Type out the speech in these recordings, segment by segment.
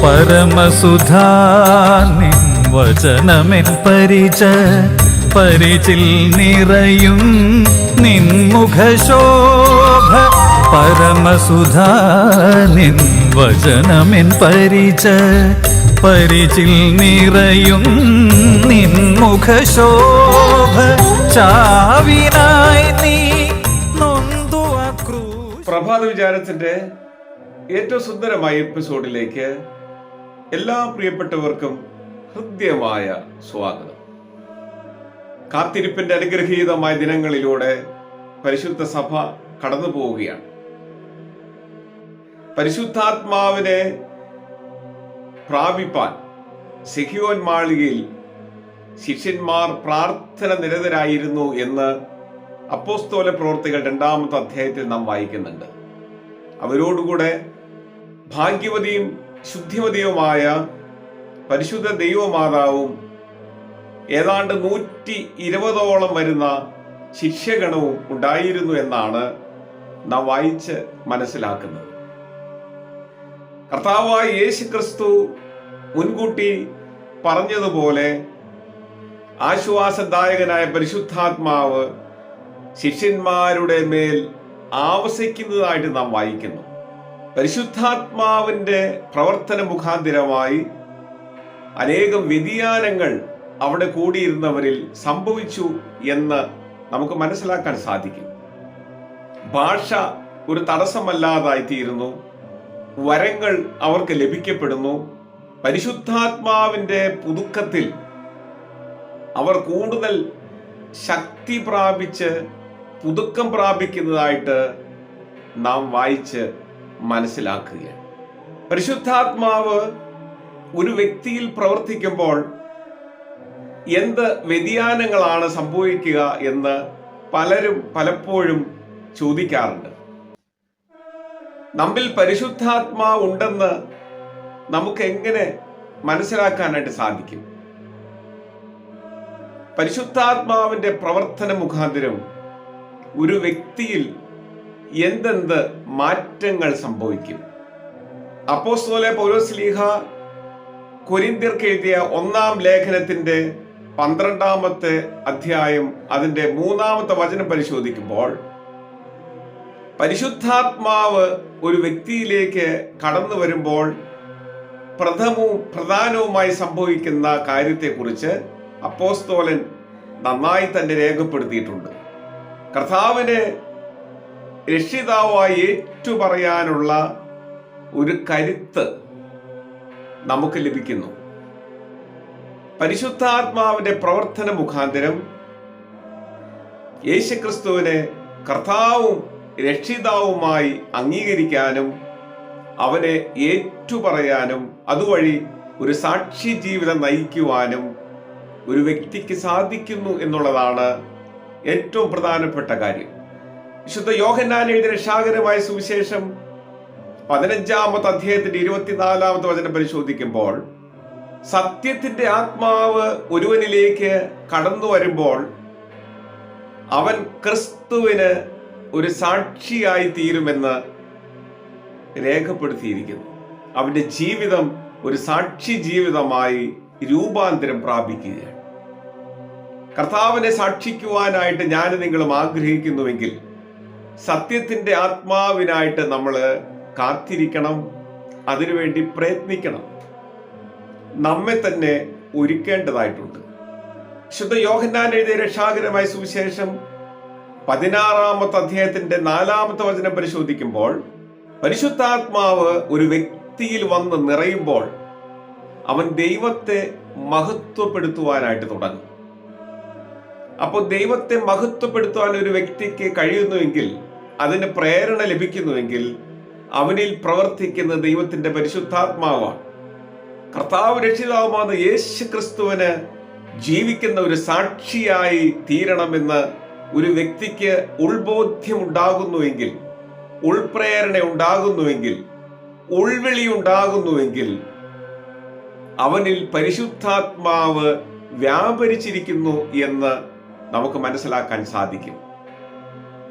പരമസുധാ നിൻ വചനമെൻ പരിചിൽ നിറയും നിൻമുഖശോഭ. പരമസുധാ നിൻ വചനമെൻ പരിചിൽ നിറയും നിൻമുഖശോഭ. ചാവിനായി നീ നൊന്തു ക്രൂശ്. പ്രഭാത വിചാരത്തിന്റെ ഏറ്റവും സുന്ദരമായ എപ്പിസോഡിലേക്ക് എല്ലാ പ്രിയപ്പെട്ടവർക്കും ഹൃദ്യമായ സ്വാഗതം. കാത്തിരിപ്പിന്റെ അനുഗ്രഹീതമായ ദിനങ്ങളിലൂടെ പരിശുദ്ധ സഭ കടന്നു പോവുകയാണ്. പരിശുദ്ധാത്മാവിനെ പ്രാപിപ്പാൻ സിഹിയോൻ മാളികയിൽ ശിഷ്യന്മാർ പ്രാർത്ഥന നിരതരായിരുന്നു എന്ന് അപ്പോസ്തല പ്രവൃത്തികൾ 2-ാമത്തെ അധ്യായത്തിൽ നാം വായിക്കുന്നുണ്ട്. അവരോടുകൂടെ ഭാഗ്യവതിയും ശുദ്ധിമതിയുമായ പരിശുദ്ധ ദൈവമാതാവും ഏതാണ്ട് 120ഓളം വരുന്ന ശിഷ്യഗണവും ഉണ്ടായിരുന്നു എന്നാണ് നാം വായിച്ച് മനസ്സിലാക്കുന്നത്. കർത്താവായ യേശുക്രിസ്തു മുൻകൂട്ടി പറഞ്ഞതുപോലെ ആശ്വാസദായകനായ പരിശുദ്ധാത്മാവ് ശിഷ്യന്മാരുടെ മേൽ ആവസിക്കുന്നതായിട്ട് നാം വായിക്കുന്നു. പരിശുദ്ധാത്മാവിന്റെ പ്രവർത്തന മുഖാന്തരമായി അനേകം വ്യതിയാനങ്ങൾ അവിടെ കൂടിയിരുന്നവരിൽ സംഭവിച്ചു എന്ന് നമുക്ക് മനസ്സിലാക്കാൻ സാധിക്കും. ഭാഷ ഒരു തടസ്സമല്ലാതായിത്തീരുന്നു. വരങ്ങൾ അവർക്ക് ലഭിക്കപ്പെടുന്നു. പരിശുദ്ധാത്മാവിന്റെ പുതുക്കത്തിൽ അവർ കൂടുതൽ ശക്തി പ്രാപിച്ച് പുതുക്കം പ്രാപിക്കുന്നതായിട്ട് നാം വായിച്ച് മനസ്സിലാക്കുകയാണ്. പരിശുദ്ധാത്മാവ് ഒരു വ്യക്തിയിൽ പ്രവർത്തിക്കുമ്പോൾ എന്ത് വ്യതിയാനങ്ങളാണ് സംഭവിക്കുക എന്ന് പലരും പലപ്പോഴും ചോദിക്കാറുണ്ട്. നമ്മിൽ പരിശുദ്ധാത്മാവ് ഉണ്ടെന്ന് നമുക്ക് എങ്ങനെ മനസ്സിലാക്കാനായിട്ട് സാധിക്കും? പരിശുദ്ധാത്മാവിന്റെ പ്രവർത്തന മുഖാന്തരം ഒരു വ്യക്തിയിൽ എന്തെന്ത് മാറ്റങ്ങൾ സംഭവിക്കും? അപ്പോസ്തലനായ പൗലോസ്ലീഹ കൊരിന്ത്യർക്ക് എഴുതിയ 1-ാം ലേഖനത്തിന്റെ 12-ാമത്തെ അധ്യായം അതിന്റെ 3-ാമത്തെ വചനം പരിശോധിക്കുമ്പോൾ പരിശുദ്ധാത്മാവ് ഒരു വ്യക്തിയിലേക്ക് കടന്നു വരുമ്പോൾ പ്രധാനവുമായി സംഭവിക്കുന്ന കാര്യത്തെക്കുറിച്ച് അപ്പോസ്തലൻ നന്നായി തന്നെ രേഖപ്പെടുത്തിയിട്ടുണ്ട്. കർത്താവിനെ രക്ഷിതാവായി ഏറ്റുപറയാനുള്ള ഒരു കരുത്ത് നമുക്ക് ലഭിക്കുന്നു. പരിശുദ്ധാത്മാവിന്റെ പ്രവർത്തന മുഖാന്തരം യേശുക്രിസ്തുവിനെ കർത്താവും രക്ഷിതാവുമായി അംഗീകരിക്കാനും അവനെ ഏറ്റുപറയാനും അതുവഴി ഒരു സാക്ഷി ജീവിതം നയിക്കുവാനും ഒരു വ്യക്തിക്ക് സാധിക്കുന്നു എന്നുള്ളതാണ് ഏറ്റവും പ്രധാനപ്പെട്ട കാര്യം. വിശുദ്ധ യോഹന്നാൻ എഴുതിയ രക്ഷാകരമായ സുവിശേഷം 15-ാമത്തെ അധ്യായത്തിന്റെ 24-ാമത്തെ വചനം പരിശോധിക്കുമ്പോൾ സത്യത്തിന്റെ ആത്മാവ് ഒരുവനിലേക്ക് കടന്നു വരുമ്പോൾ അവൻ ക്രിസ്തുവിന് ഒരു സാക്ഷിയായി തീരുമെന്ന് രേഖപ്പെടുത്തിയിരിക്കുന്നു. അവന്റെ ജീവിതം ഒരു സാക്ഷി ജീവിതമായി രൂപാന്തരം പ്രാപിക്കുകയാണ്. കർത്താവിനെ സാക്ഷിക്കുവാനായിട്ട് ഞാൻ നിങ്ങളും ആഗ്രഹിക്കുന്നുവെങ്കിൽ സത്യത്തിന്റെ ആത്മാവിനായിട്ട് നമ്മൾ കാത്തിരിക്കണം, അതിനുവേണ്ടി പ്രയത്നിക്കണം, നമ്മെ തന്നെ ഒരുക്കേണ്ടതായിട്ടുണ്ട്. വിശുദ്ധ യോഹന്നാൻ എഴുതിയ രക്ഷാകരമായ സുവിശേഷം 16-ാമത്തെ അധ്യായത്തിന്റെ 4-ാമത്തെ വചനം പരിശോധിക്കുമ്പോൾ പരിശുദ്ധാത്മാവ് ഒരു വ്യക്തിയിൽ വന്ന് നിറയുമ്പോൾ അവൻ ദൈവത്തെ മഹത്വപ്പെടുത്തുവാനായിട്ട് തുടങ്ങും. അപ്പോൾ ദൈവത്തെ മഹത്വപ്പെടുത്തുവാൻ ഒരു വ്യക്തിക്ക് കഴിയുന്നുവെങ്കിൽ, അതിന് പ്രേരണ ലഭിക്കുന്നുവെങ്കിൽ അവനിൽ പ്രവർത്തിക്കുന്ന ദൈവത്തിന്റെ പരിശുദ്ധാത്മാവാണ്. കർത്താവ് രക്ഷിതാവുമായ യേശുക്രിസ്തുവിന് ജീവിക്കുന്ന ഒരു സാക്ഷിയായി തീരണമെന്ന് ഒരു വ്യക്തിക്ക് ഉൾബോധ്യം ഉണ്ടാകുന്നുവെങ്കിൽ, ഉൾപ്രേരണ ഉണ്ടാകുന്നുവെങ്കിൽ, ഉൾവിളി ഉണ്ടാകുന്നുവെങ്കിൽ അവനിൽ പരിശുദ്ധാത്മാവ് വ്യാപരിച്ചിരിക്കുന്നു എന്ന് നമുക്ക് മനസ്സിലാക്കാൻ സാധിക്കും.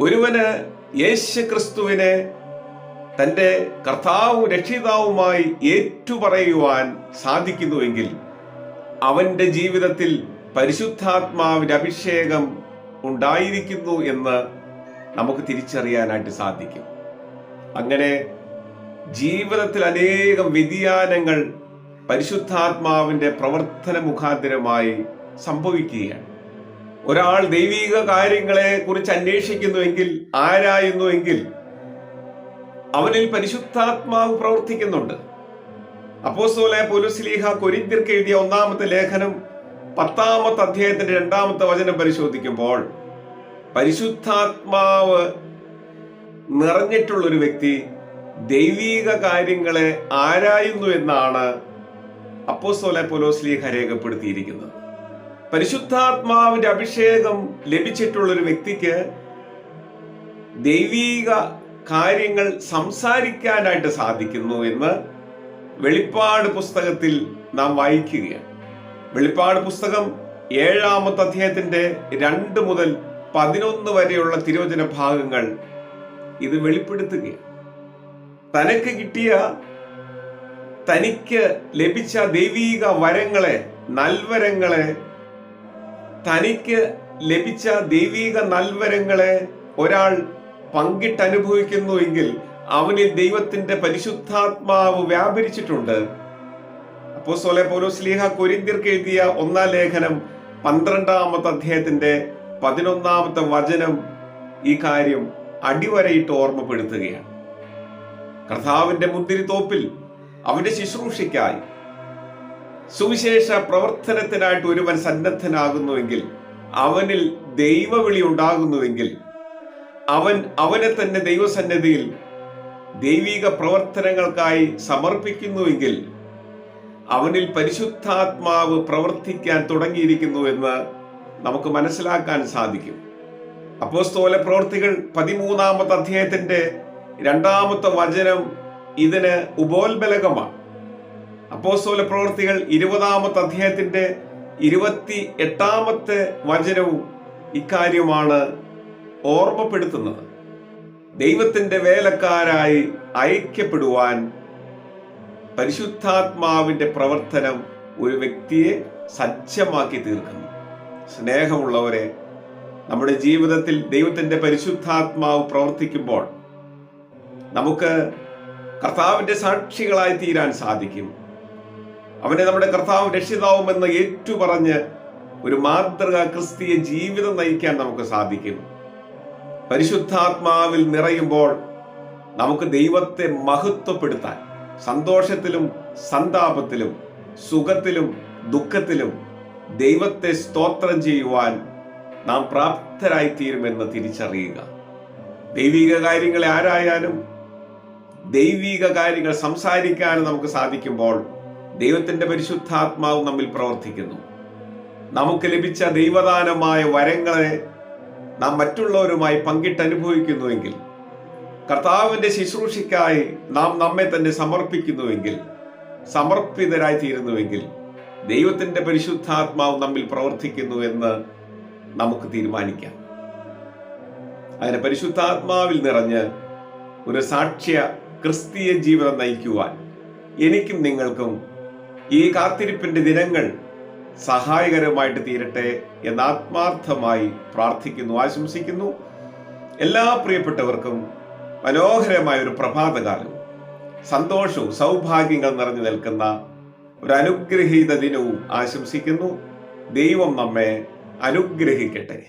ഒരുവന് യേശുക്രിസ്തുവിനെ തൻ്റെ കർത്താവും രക്ഷിതാവുമായി ഏറ്റുപറയുവാൻ സാധിക്കുന്നുവെങ്കിൽ അവൻ്റെ ജീവിതത്തിൽ പരിശുദ്ധാത്മാവിൻ്റെ അഭിഷേകം ഉണ്ടായിരിക്കുന്നു എന്ന് നമുക്ക് തിരിച്ചറിയാനായിട്ട് സാധിക്കും. അങ്ങനെ ജീവിതത്തിൽ അനേകം വ്യതിയാനങ്ങൾ പരിശുദ്ധാത്മാവിൻ്റെ പ്രവർത്തന മുഖാന്തരമായി സംഭവിക്കുകയാണ്. ഒരാൾ ദൈവിക കാര്യങ്ങളെ കുറിച്ച് അന്വേഷിക്കുന്നുവെങ്കിൽ, ആരായുന്നുവെങ്കിൽ അവനിൽ പരിശുദ്ധാത്മാവ് പ്രവർത്തിക്കുന്നുണ്ട്. അപ്പോസ്തലനായ പൗലോസ് കൊരിന്ത്യർക്ക് എഴുതിയ 1-ാമത്തെ ലേഖനം 10-ാമത്തെ അധ്യായത്തിന്റെ 2-ാമത്തെ വചനം പരിശോധിക്കുമ്പോൾ പരിശുദ്ധാത്മാവ് നിറഞ്ഞിട്ടുള്ളൊരു വ്യക്തി ദൈവിക കാര്യങ്ങളെ ആരായുന്നു എന്നാണ് അപ്പോസ്തലനായ പൗലോസ് രേഖപ്പെടുത്തിയിരിക്കുന്നത്. പരിശുദ്ധാത്മാവിന്റെ അഭിഷേകം ലഭിച്ചിട്ടുള്ളൊരു വ്യക്തിക്ക് ദൈവിക കാര്യങ്ങൾ സംസാരിക്കാനായിട്ട് സാധിക്കുന്നു എന്ന് വെളിപ്പാട് പുസ്തകത്തിൽ നാം വായിക്കുകയാണ്. വെളിപ്പാട് പുസ്തകം 7-ാമത്തെ അധ്യായത്തിന്റെ 2 മുതൽ 11 വരെയുള്ള തിരുവചന ഭാഗങ്ങൾ ഇത് വെളിപ്പെടുത്തുകയാണ്. തനിക്ക് ലഭിച്ച ദൈവിക വരങ്ങളെ, നൽവരങ്ങളെ, തനിക്ക് ലഭിച്ച ദൈവിക നൽവരങ്ങളെ ഒരാൾ പങ്കിട്ടനുഭവിക്കുന്നുവെങ്കിൽ അവനിൽ ദൈവത്തിന്റെ പരിശുദ്ധാത്മാവ് വ്യാപരിച്ചിട്ടുണ്ട്. അപ്പോസ്തലനായ പൗലോസ് കൊരിന്ത്യർക്ക് എഴുതിയ 1-ാം ലേഖനം 12-ാമത്തെ അധ്യായത്തിന്റെ 11-ാമത്തെ വചനം ഈ കാര്യം അടിവരയിട്ട് ഓർമ്മപ്പെടുത്തുകയാണ്. കർത്താവിന്റെ മുന്തിരിത്തോപ്പിൽ അവന്റെ ശുശ്രൂഷയ്ക്കായി സുവിശേഷ പ്രവർത്തനത്തിനായിട്ട് ഒരുവൻ സന്നദ്ധനാകുന്നുവെങ്കിൽ, അവനിൽ ദൈവവിളി ഉണ്ടാകുന്നുവെങ്കിൽ, അവനെ തന്നെ ദൈവസന്നിധിയിൽ ദൈവിക പ്രവർത്തനങ്ങൾക്കായി സമർപ്പിക്കുന്നുവെങ്കിൽ അവനിൽ പരിശുദ്ധാത്മാവ് പ്രവർത്തിക്കാൻ തുടങ്ങിയിരിക്കുന്നു എന്ന് നമുക്ക് മനസ്സിലാക്കാൻ സാധിക്കും. അപ്പോസ്തല പ്രവൃത്തികൾ 13-ാമത്തെ അധ്യായത്തിന്റെ 2-ാമത്തെ വചനം ഇതിന് ഉപോത്ബലകമാണ്. അപ്പോസ്തല പ്രവൃത്തികൾ 20-ാമത്തെ അധ്യായത്തിന്റെ 28-ാമത്തെ വചനവും ഇക്കാര്യമാണ് ഓർമ്മപ്പെടുത്തുന്നത്. ദൈവത്തിന്റെ വേലക്കാരായി ഐക്യപ്പെടുവാൻ പരിശുദ്ധാത്മാവിന്റെ പ്രവർത്തനം ഒരു വ്യക്തിയെ സജ്ജമാക്കി തീർക്കുന്നു. സ്നേഹമുള്ളവരെ, നമ്മുടെ ജീവിതത്തിൽ ദൈവത്തിന്റെ പരിശുദ്ധാത്മാവ് പ്രവർത്തിക്കുമ്പോൾ നമുക്ക് കർത്താവിന്റെ സാക്ഷികളായി തീരാൻ സാധിക്കും. അവനെ നമ്മുടെ കർത്താവ് രക്ഷിതാവുമെന്ന് ഏറ്റുപറഞ്ഞ് ഒരു മാതൃക ക്രിസ്തീയ ജീവിതം നയിക്കാൻ നമുക്ക് സാധിക്കും. പരിശുദ്ധാത്മാവിൽ നിറയുമ്പോൾ നമുക്ക് ദൈവത്തെ മഹത്വപ്പെടുത്താൻ സന്തോഷത്തിലും സന്താപത്തിലും സുഖത്തിലും ദുഃഖത്തിലും ദൈവത്തെ സ്തോത്രം ചെയ്യുവാൻ നാം പ്രാപ്തരായി തീരുമെന്ന് തിരിച്ചറിയുക. ദൈവിക കാര്യങ്ങളെ ആരായാനും ദൈവിക കാര്യങ്ങൾ സംസാരിക്കാനും നമുക്ക് സാധിക്കുമ്പോൾ ദൈവത്തിന്റെ പരിശുദ്ധാത്മാവ് നമ്മിൽ പ്രവർത്തിക്കുന്നു. നമുക്ക് ലഭിച്ച ദൈവദാനമായ വരങ്ങളെ നാം മറ്റുള്ളവരുമായി പങ്കിട്ടനുഭവിക്കുന്നുവെങ്കിൽ, കർത്താവിന്റെ ശുശ്രൂഷയ്ക്കായി നാം നമ്മെ തന്നെ സമർപ്പിക്കുന്നുവെങ്കിൽ, സമർപ്പിതരായി തീരുന്നുവെങ്കിൽ ദൈവത്തിന്റെ പരിശുദ്ധാത്മാവ് നമ്മിൽ പ്രവർത്തിക്കുന്നു എന്ന് നമുക്ക് തീരുമാനിക്കാം. അങ്ങനെ പരിശുദ്ധാത്മാവിൽ നിറഞ്ഞ് ഒരു സാക്ഷ്യ ക്രിസ്തീയ ജീവിതം നയിക്കുവാൻ എനിക്കും നിങ്ങൾക്കും ഈ കാത്തിരിപ്പിന്റെ ദിനങ്ങൾ സഹായകരമായിട്ട് തീരട്ടെ എന്ന് ആത്മാർത്ഥമായി പ്രാർത്ഥിക്കുന്നു, ആശംസിക്കുന്നു. എല്ലാ പ്രിയപ്പെട്ടവർക്കും മനോഹരമായ ഒരു പ്രഭാതകാലം, സന്തോഷവും സൗഭാഗ്യങ്ങൾ നിറഞ്ഞു നിൽക്കുന്ന ഒരു അനുഗ്രഹീത ദിനവും ആശംസിക്കുന്നു. ദൈവം നമ്മെ അനുഗ്രഹിക്കട്ടെ.